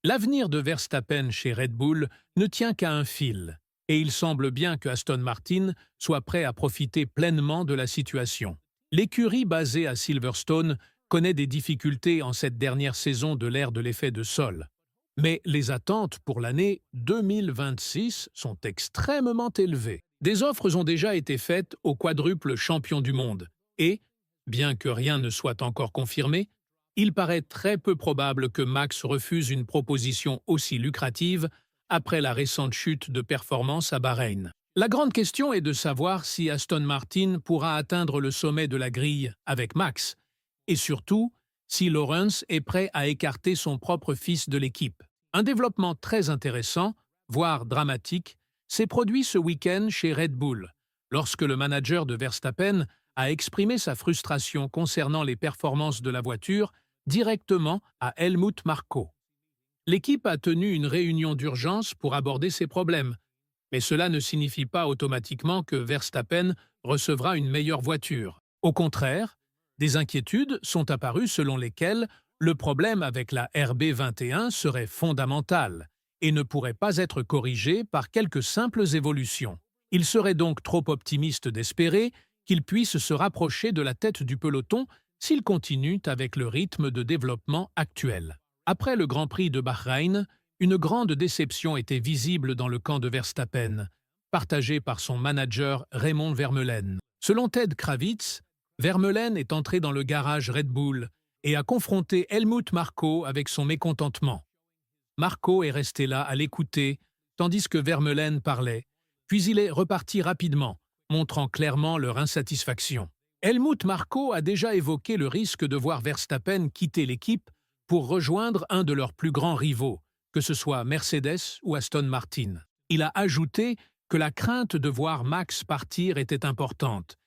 L'avenir de Verstappen chez Red Bull ne tient qu'à un fil, et il semble bien que Aston Martin soit prêt à profiter pleinement de la situation. L'écurie basée à Silverstone connaît des difficultés en cette dernière saison de l'ère de l'effet de sol. Mais les attentes pour l'année 2026 sont extrêmement élevées. Des offres ont déjà été faites au quadruple champion du monde et, bien que rien ne soit encore confirmé, il paraît très peu probable que Max refuse une proposition aussi lucrative après la récente chute de performance à Bahreïn. La grande question est de savoir si Aston Martin pourra atteindre le sommet de la grille avec Max, et surtout, si Lawrence est prêt à écarter son propre fils de l'équipe. Un développement très intéressant, voire dramatique, s'est produit ce week-end chez Red Bull, lorsque le manager de Verstappen a exprimé sa frustration concernant les performances de la voiture directement à Helmut Marko. L'équipe a tenu une réunion d'urgence pour aborder ces problèmes, mais cela ne signifie pas automatiquement que Verstappen recevra une meilleure voiture. Au contraire, des inquiétudes sont apparues selon lesquelles le problème avec la RB21 serait fondamental et ne pourrait pas être corrigé par quelques simples évolutions. Il serait donc trop optimiste d'espérer qu'il puisse se rapprocher de la tête du peloton s'il continue avec le rythme de développement actuel. Après le Grand Prix de Bahreïn, une grande déception était visible dans le camp de Verstappen, partagé par son manager Raymond Vermeulen. Selon Ted Kravitz, Vermeulen est entré dans le garage Red Bull et a confronté Helmut Marko avec son mécontentement. Marko est resté là à l'écouter, tandis que Vermeulen parlait, puis il est reparti rapidement, montrant clairement leur insatisfaction. Helmut Marko a déjà évoqué le risque de voir Verstappen quitter l'équipe pour rejoindre un de leurs plus grands rivaux, que ce soit Mercedes ou Aston Martin. Il a ajouté que la crainte de voir Max partir était importante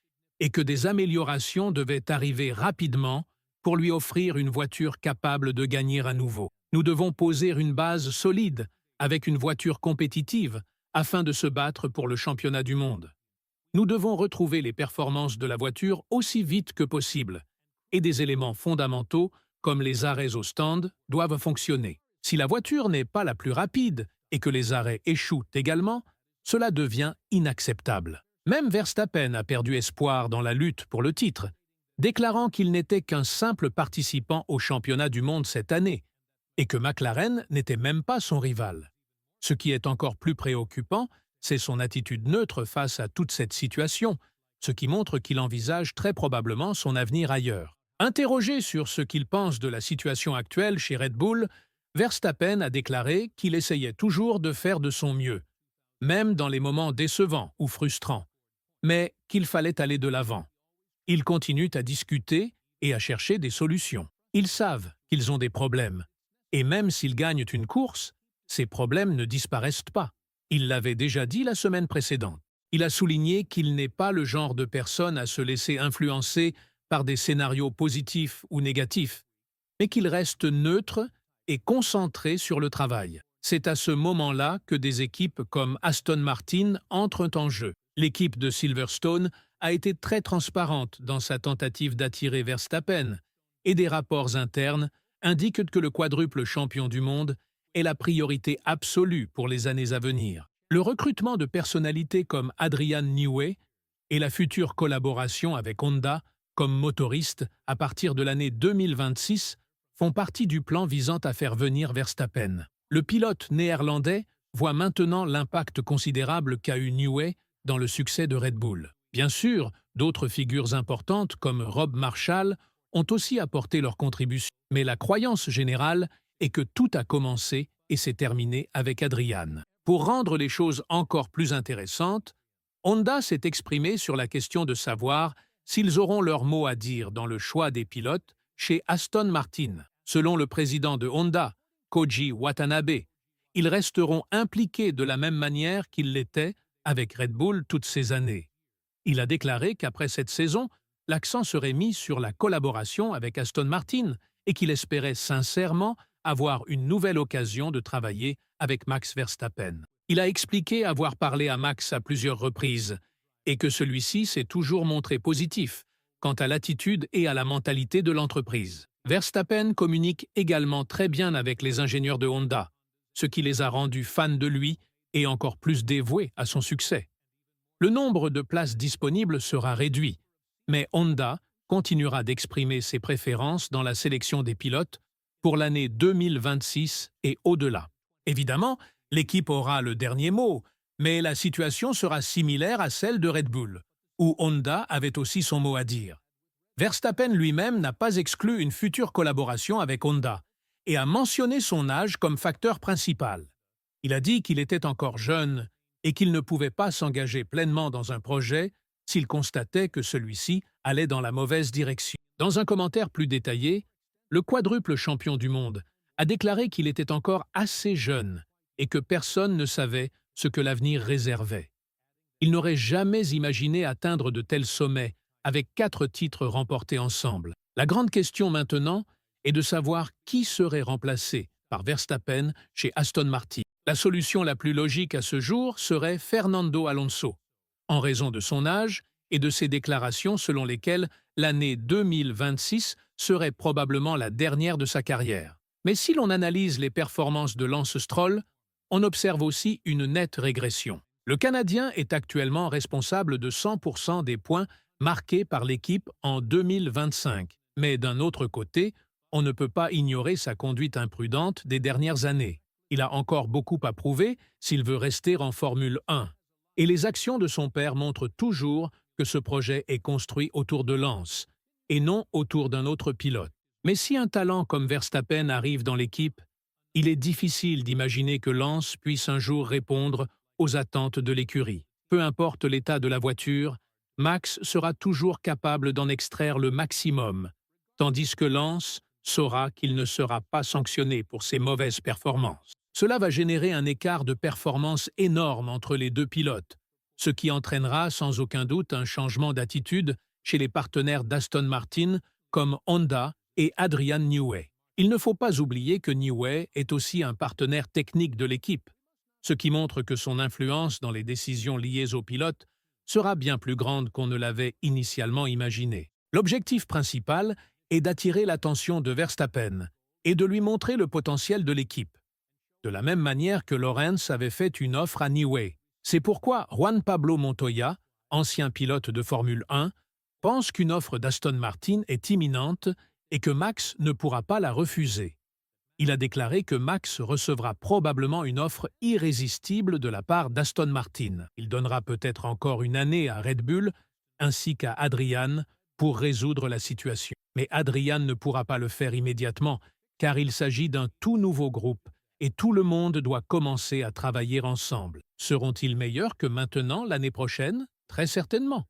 et que des améliorations devaient arriver rapidement pour lui offrir une voiture capable de gagner à nouveau. Nous devons poser une base solide avec une voiture compétitive afin de se battre pour le championnat du monde. Nous devons retrouver les performances de la voiture aussi vite que possible, et des éléments fondamentaux comme les arrêts au stand doivent fonctionner. Si la voiture n'est pas la plus rapide et que les arrêts échouent également, cela devient inacceptable. Même Verstappen a perdu espoir dans la lutte pour le titre, déclarant qu'il n'était qu'un simple participant au championnat du monde cette année et que McLaren n'était même pas son rival. Ce qui est encore plus préoccupant, c'est son attitude neutre face à toute cette situation, ce qui montre qu'il envisage très probablement son avenir ailleurs. Interrogé sur ce qu'il pense de la situation actuelle chez Red Bull, Verstappen a déclaré qu'il essayait toujours de faire de son mieux, même dans les moments décevants ou frustrants, mais qu'il fallait aller de l'avant. Ils continuent à discuter et à chercher des solutions. Ils savent qu'ils ont des problèmes, et même s'ils gagnent une course, ces problèmes ne disparaissent pas. Il l'avait déjà dit la semaine précédente. Il a souligné qu'il n'est pas le genre de personne à se laisser influencer par des scénarios positifs ou négatifs, mais qu'il reste neutre et concentré sur le travail. C'est à ce moment-là que des équipes comme Aston Martin entrent en jeu. L'équipe de Silverstone a été très transparente dans sa tentative d'attirer Verstappen, et des rapports internes indiquent que le quadruple champion du monde est la priorité absolue pour les années à venir. Le recrutement de personnalités comme Adrian Newey et la future collaboration avec Honda comme motoriste à partir de l'année 2026 font partie du plan visant à faire venir Verstappen. Le pilote néerlandais voit maintenant l'impact considérable qu'a eu Newey dans le succès de Red Bull. Bien sûr, d'autres figures importantes comme Rob Marshall ont aussi apporté leur contribution, mais la croyance générale est que tout a commencé et s'est terminé avec Adrian. Pour rendre les choses encore plus intéressantes, Honda s'est exprimé sur la question de savoir s'ils auront leur mot à dire dans le choix des pilotes chez Aston Martin. Selon le président de Honda, Koji Watanabe, ils resteront impliqués de la même manière qu'ils l'étaient avec Red Bull toutes ces années. Il a déclaré qu'après cette saison, l'accent serait mis sur la collaboration avec Aston Martin et qu'il espérait sincèrement avoir une nouvelle occasion de travailler avec Max Verstappen. Il a expliqué avoir parlé à Max à plusieurs reprises et que celui-ci s'est toujours montré positif quant à l'attitude et à la mentalité de l'entreprise. Verstappen communique également très bien avec les ingénieurs de Honda, ce qui les a rendus fans de lui et encore plus dévoués à son succès. Le nombre de places disponibles sera réduit, mais Honda continuera d'exprimer ses préférences dans la sélection des pilotes pour l'année 2026 et au-delà. Évidemment, l'équipe aura le dernier mot, mais la situation sera similaire à celle de Red Bull, où Honda avait aussi son mot à dire. Verstappen lui-même n'a pas exclu une future collaboration avec Honda et a mentionné son âge comme facteur principal. Il a dit qu'il était encore jeune et qu'il ne pouvait pas s'engager pleinement dans un projet s'il constatait que celui-ci allait dans la mauvaise direction. Dans un commentaire plus détaillé, le quadruple champion du monde a déclaré qu'il était encore assez jeune et que personne ne savait ce que l'avenir réservait. Il n'aurait jamais imaginé atteindre de tels sommets avec 4 titres remportés ensemble. La grande question maintenant est de savoir qui serait remplacé par Verstappen chez Aston Martin. La solution la plus logique à ce jour serait Fernando Alonso, en raison de son âge et de ses déclarations selon lesquelles l'année 2026 serait probablement la dernière de sa carrière. Mais si l'on analyse les performances de Lance Stroll, on observe aussi une nette régression. Le Canadien est actuellement responsable de 100% des points marqués par l'équipe en 2025. Mais d'un autre côté, on ne peut pas ignorer sa conduite imprudente des dernières années. Il a encore beaucoup à prouver s'il veut rester en Formule 1. Et les actions de son père montrent toujours que ce projet est construit autour de Lance, et non autour d'un autre pilote. Mais si un talent comme Verstappen arrive dans l'équipe, il est difficile d'imaginer que Lance puisse un jour répondre aux attentes de l'écurie. Peu importe l'état de la voiture, Max sera toujours capable d'en extraire le maximum, tandis que Lance saura qu'il ne sera pas sanctionné pour ses mauvaises performances. Cela va générer un écart de performance énorme entre les deux pilotes, ce qui entraînera sans aucun doute un changement d'attitude chez les partenaires d'Aston Martin comme Honda et Adrian Newey. Il ne faut pas oublier que Newey est aussi un partenaire technique de l'équipe, ce qui montre que son influence dans les décisions liées au pilote sera bien plus grande qu'on ne l'avait initialement imaginé. L'objectif principal est d'attirer l'attention de Verstappen et de lui montrer le potentiel de l'équipe, de la même manière que Lawrence avait fait une offre à Newey. C'est pourquoi Juan Pablo Montoya, ancien pilote de Formule 1, pense qu'une offre d'Aston Martin est imminente et que Max ne pourra pas la refuser. Il a déclaré que Max recevra probablement une offre irrésistible de la part d'Aston Martin. Il donnera peut-être encore une année à Red Bull ainsi qu'à Adrian pour résoudre la situation. Mais Adrian ne pourra pas le faire immédiatement car il s'agit d'un tout nouveau groupe et tout le monde doit commencer à travailler ensemble. Seront-ils meilleurs que maintenant l'année prochaine? Très certainement.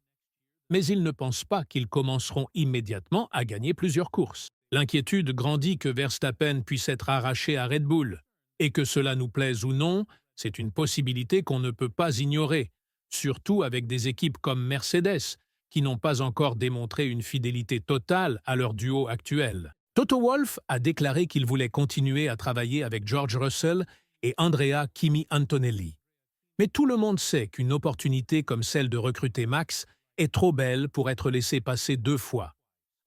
Mais il ne pense pas qu'ils commenceront immédiatement à gagner plusieurs courses. L'inquiétude grandit que Verstappen puisse être arraché à Red Bull. Et que cela nous plaise ou non, c'est une possibilité qu'on ne peut pas ignorer, surtout avec des équipes comme Mercedes, qui n'ont pas encore démontré une fidélité totale à leur duo actuel. Toto Wolff a déclaré qu'il voulait continuer à travailler avec George Russell et Andrea Kimi Antonelli. Mais tout le monde sait qu'une opportunité comme celle de recruter Max est trop belle pour être laissée passer 2 fois.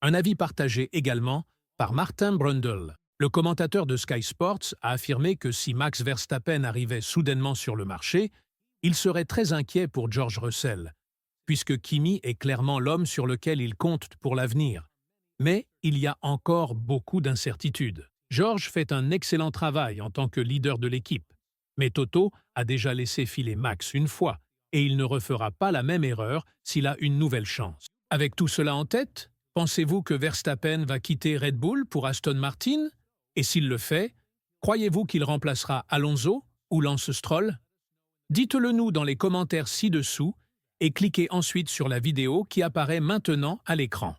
Un avis partagé également par Martin Brundle. Le commentateur de Sky Sports a affirmé que si Max Verstappen arrivait soudainement sur le marché, il serait très inquiet pour George Russell, puisque Kimi est clairement l'homme sur lequel il compte pour l'avenir. Mais il y a encore beaucoup d'incertitudes. George fait un excellent travail en tant que leader de l'équipe, mais Toto a déjà laissé filer Max une fois, et il ne refera pas la même erreur s'il a une nouvelle chance. Avec tout cela en tête, pensez-vous que Verstappen va quitter Red Bull pour Aston Martin? Et s'il le fait, croyez-vous qu'il remplacera Alonso ou Lance Stroll? Dites-le nous dans les commentaires ci-dessous et cliquez ensuite sur la vidéo qui apparaît maintenant à l'écran.